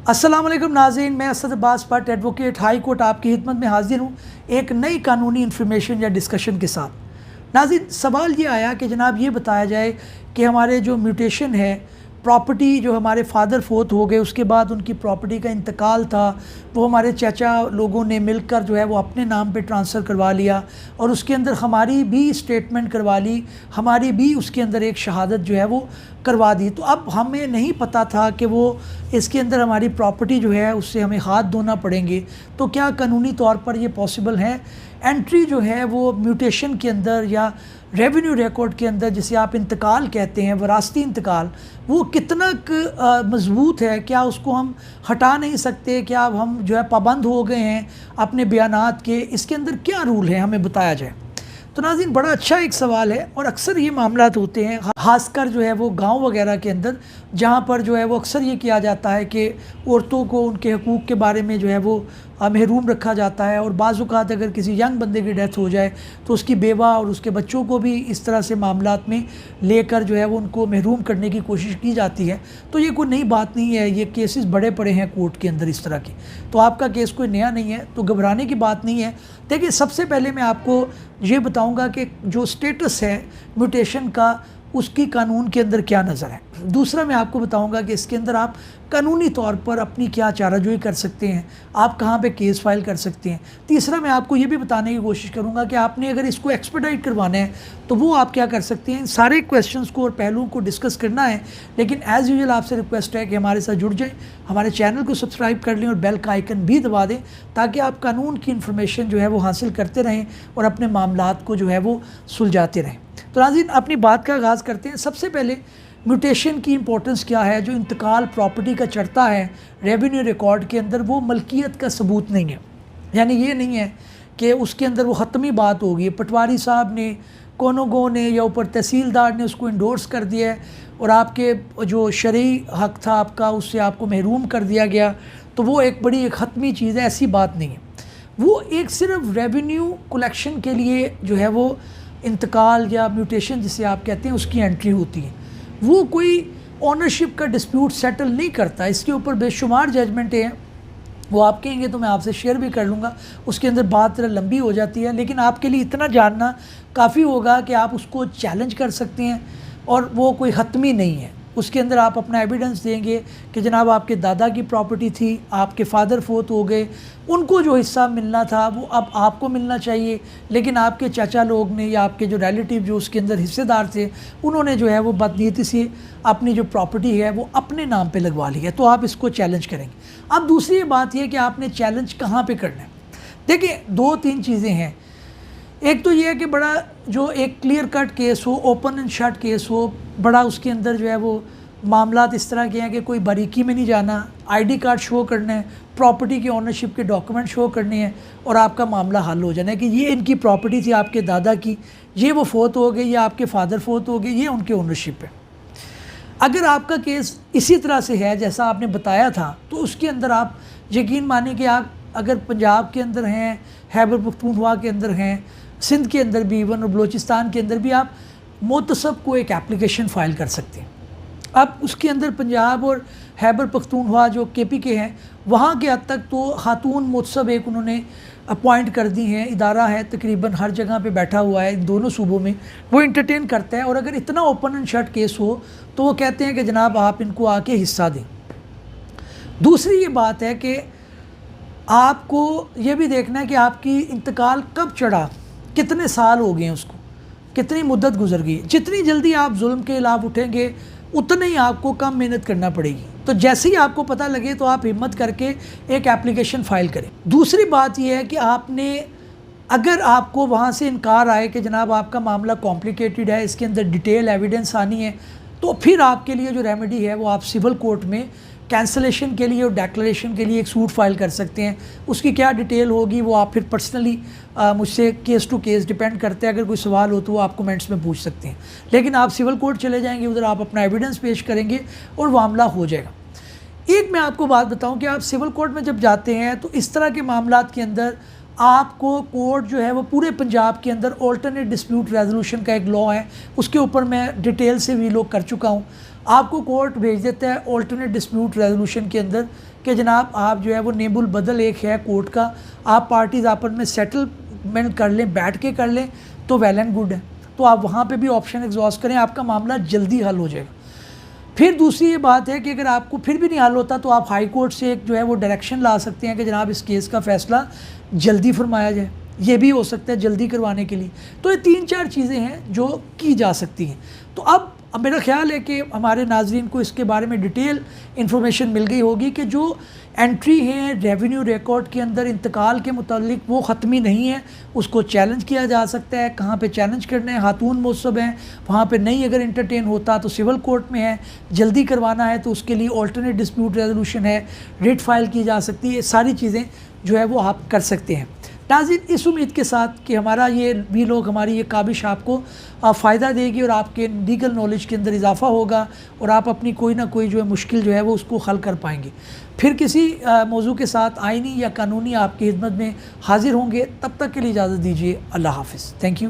अस्सलाम वालेकुम नाज़रीन, मैं Asad Abbas Bhatt advocate high court आपकी खिदमत में हाजिर हूँ एक नई कानूनी इन्फॉर्मेशन या डिस्कशन के साथ। नाज़रीन, सवाल ये आया कि जनाब ये बताया जाए कि हमारे जो म्यूटेशन है, प्रॉपर्टी जो हमारे फादर फोत हो गए, उसके बाद उनकी प्रॉपर्टी का इंतकाल था, वो हमारे चाचा लोगों ने मिलकर जो है वो अपने नाम पे ट्रांसफ़र करवा लिया और उसके अंदर हमारी भी स्टेटमेंट करवा ली, हमारी भी उसके अंदर एक शहादत जो है वो करवा दी। तो अब हमें नहीं पता था कि वो इसके अंदर हमारी प्रॉपर्टी जो है उससे हमें हाथ धोना पड़ेंगे। तो क्या कानूनी तौर पर ये पॉसिबल है? एंट्री जो है वो म्यूटेशन के अंदर या रेवेन्यू रिकॉर्ड के अंदर, जिसे आप इंतकाल कहते हैं, वरासती इंतकाल, वो कितना मज़बूत है? क्या उसको हम हटा नहीं सकते? क्या अब हम जो है पाबंद हो गए हैं अपने बयानात के? इसके अंदर क्या रूल है, हमें बताया जाए। तो नाज़रीन, बड़ा अच्छा एक सवाल है और अक्सर ये मामलात होते हैं, ख़ासकर जो है वो गांव वगैरह के अंदर, जहाँ पर जो है वो अक्सर ये किया जाता है कि औरतों को उनके हकूक़ के बारे में जो है वो महरूम रखा जाता है। और बाज़ औक़ात अगर किसी यंग बंदे की डेथ हो जाए तो उसकी बेवा और उसके बच्चों को भी इस तरह से मामलात में लेकर जो है वो उनको महरूम करने की कोशिश की जाती है। तो ये कोई नई बात नहीं है, ये केसेस बड़े पड़े हैं कोर्ट के अंदर इस तरह के। तो आपका केस कोई नया नहीं है, तो घबराने की बात नहीं है। देखिए, सबसे पहले मैं आपको ये बताऊंगा कि जो स्टेटस है म्यूटेशन का, उसकी कानून के अंदर क्या नज़र है। दूसरा, मैं आपको बताऊंगा कि इसके अंदर आप कानूनी तौर पर अपनी क्या चाराजोई कर सकते हैं, आप कहाँ पे केस फाइल कर सकते हैं। तीसरा, मैं आपको ये भी बताने की कोशिश करूँगा कि आपने अगर इसको एक्सपेडाइट करवाना है तो वो आप क्या कर सकते हैं। इन सारे क्वेश्चंस को और पहलुओं को डिस्कस करना है, लेकिन एज़ यूजुअल आपसे रिक्वेस्ट है कि हमारे साथ जुड़ जाएँ, हमारे चैनल को सब्सक्राइब कर लें और बेल का आइकन भी दबा दें, ताकि आप कानून की इन्फॉर्मेशन जो है वो हासिल करते रहें और अपने मामलात को जो है वो सुलझाते रहें। तो नाज़रीन, अपनी बात का आगाज़ करते हैं। सबसे पहले म्यूटेशन की इंपॉर्टेंस क्या है। जो इंतकाल प्रॉपर्टी का चढ़ता है रेवेन्यू रिकॉर्ड के अंदर, वो मलकियत का सबूत नहीं है। यानी ये नहीं है कि उसके अंदर वो हतमी बात होगी, पटवारी साहब ने, कोनोगो ने या ऊपर तहसीलदार ने उसको इंडोर्स कर दिया है और आपके जो शरई हक था आपका, उससे आपको महरूम कर दिया गया, तो वो एक बड़ी एक हतमी चीज़ है। ऐसी बात नहीं है। वो एक सिर्फ रेवेन्यू कलेक्शन के लिए जो है वो इंतकाल या म्यूटेशन जिसे आप कहते हैं उसकी एंट्री होती है। वो कोई ऑनरशिप का डिस्प्यूट सेटल नहीं करता। इसके ऊपर बेशुमार जजमेंटें हैं, वो आप कहेंगे तो मैं आपसे शेयर भी कर लूँगा। उसके अंदर बात लंबी हो जाती है, लेकिन आपके लिए इतना जानना काफ़ी होगा कि आप उसको चैलेंज कर सकते हैं और वो कोई हतमी नहीं है। उसके अंदर आप अपना एविडेंस देंगे कि जनाब आपके दादा की प्रॉपर्टी थी, आपके फादर फोत हो गए, उनको जो हिस्सा मिलना था वो अब आपको मिलना चाहिए, लेकिन आपके चाचा लोग ने या आपके जो रिलेटिव जो उसके अंदर हिस्सेदार थे, उन्होंने जो है वो बदनीयती से अपनी जो प्रॉपर्टी है वो अपने नाम पे लगवा ली है। तो आप इसको चैलेंज करेंगे। अब दूसरी बात यह कि आपने चैलेंज कहाँ पर करना है। देखिए, दो तीन चीज़ें हैं। एक तो ये है कि बड़ा जो एक क्लियर कट केस हो, ओपन एंड शट केस हो, बड़ा उसके अंदर जो है वो मामलात इस तरह के हैं कि कोई बारीकी में नहीं जाना, आईडी कार्ड शो करना है, प्रॉपर्टी की ओनरशिप के डॉक्यूमेंट शो करने हैं और आपका मामला हल हो जाना है कि ये इनकी प्रॉपर्टी थी आपके दादा की, ये वो फोत हो गई या आपके फादर फोत हो गए, ये उनके ओनरशिप है। अगर आपका केस इसी तरह से है जैसा आपने बताया था, तो उसके अंदर आप यकीन माने कि आप अगर पंजाब के अंदर हैं, खैबर पख्तूनख्वा के अंदर हैं, सिंध के अंदर भी इवन और बलूचिस्तान के अंदर भी आप मोतसब को एक एप्लीकेशन फ़ाइल कर सकते हैं। अब उसके अंदर पंजाब और खैबर पख्तूनख्वा जो केपी के हैं, वहाँ के हद तक तो खातून मोतसब एक उन्होंने अपॉइंट कर दी हैं, इदारा है तकरीबन हर जगह पे बैठा हुआ है इन दोनों सूबों में, वो इंटरटेन करता है। और अगर इतना ओपन एंड शट केस हो तो वो कहते हैं कि जनाब आप इनको आके हिस्सा दें। दूसरी ये बात है कि आपको ये भी देखना है कि आपकी इंतकाल कब चढ़ा, कितने साल हो गए हैं उसको, कितनी मुद्दत गुजर गई। जितनी जल्दी आप जुल्म के खिलाफ उठेंगे उतना ही आपको कम मेहनत करना पड़ेगी। तो जैसे ही आपको पता लगे तो आप हिम्मत करके एक एप्लीकेशन फ़ाइल करें। दूसरी बात यह है कि आपने, अगर आपको वहाँ से इनकार आए कि जनाब आपका मामला कॉम्प्लिकेटेड है, इसके अंदर डिटेल एविडेंस आनी है, तो फिर आपके लिए जो रेमेडी है वो आप सिविल कोर्ट में कैंसलेशन के लिए और डेक्लेरेशन के लिए एक सूट फाइल कर सकते हैं। उसकी क्या डिटेल होगी वो आप फिर पर्सनली मुझसे केस टू केस डिपेंड करते हैं। अगर कोई सवाल हो तो वो आप कमेंट्स में पूछ सकते हैं, लेकिन आप सिविल कोर्ट चले जाएंगे, उधर आप अपना एविडेंस पेश करेंगे और मामला हो जाएगा। एक मैं आपको बात बताऊं कि आप सिविल कोर्ट में जब जाते हैं तो इस तरह के मामलात के अंदर آپ کو کورٹ جو ہے وہ پورے پنجاب کے اندر آلٹرنیٹ ڈسپیوٹ ریزولوشن کا ایک لا ہے، اس کے اوپر میں ڈیٹیل سے ویلوگ کر چکا ہوں. آپ کو کورٹ بھیج دیتا ہے آلٹرنیٹ ڈسپیوٹ ریزولوشن کے اندر کہ جناب آپ جو ہے وہ نیب البدل ایک ہے کورٹ کا، آپ پارٹیز آپس میں سیٹلمنٹ کر لیں، بیٹھ کے کر لیں تو ویل اینڈ گڈ ہے. تو آپ وہاں پہ بھی آپشن ایگزاسٹ کریں، آپ کا معاملہ جلدی حل ہو جائے گا. پھر دوسری یہ بات ہے کہ اگر آپ کو پھر بھی نہیں حل ہوتا تو آپ ہائی کورٹ سے ایک جو ہے وہ ڈائریکشن لا سکتے ہیں کہ جناب اس کیس کا فیصلہ جلدی فرمایا جائے. یہ بھی ہو سکتا ہے جلدی کروانے کے لیے. تو یہ 3-4 چیزیں ہیں جو کی جا سکتی ہیں. تو اب میرا خیال ہے کہ ہمارے ناظرین کو اس کے بارے میں ڈیٹیل انفارمیشن مل گئی ہوگی کہ جو انٹری ہیں ریونیو ریکارڈ کے اندر انتقال کے متعلق وہ ختمی نہیں ہے، اس کو چیلنج کیا جا سکتا ہے. کہاں پہ چیلنج کرنا ہے؟ خاتون معصب ہیں وہاں پہ نہیں اگر انٹرٹین ہوتا تو سول کورٹ میں ہے. جلدی کروانا ہے تو اس کے لیے آلٹرنیٹ ڈسپیوٹ ریزولوشن ہے، ریٹ فائل کی جا سکتی ہے. یہ ساری چیزیں جو ہے وہ آپ کر سکتے ہیں. ناظرین اس امید کے ساتھ کہ ہمارا یہ ویلوگ، ہماری یہ کاوش آپ کو فائدہ دے گی اور آپ کے لیگل نالج کے اندر اضافہ ہوگا اور آپ اپنی کوئی نہ کوئی جو ہے مشکل جو ہے وہ اس کو حل کر پائیں گے. پھر کسی موضوع کے ساتھ آئینی یا قانونی آپ کی خدمت میں حاضر ہوں گے. تب تک کے لیے اجازت دیجیے. اللہ حافظ. Thank you.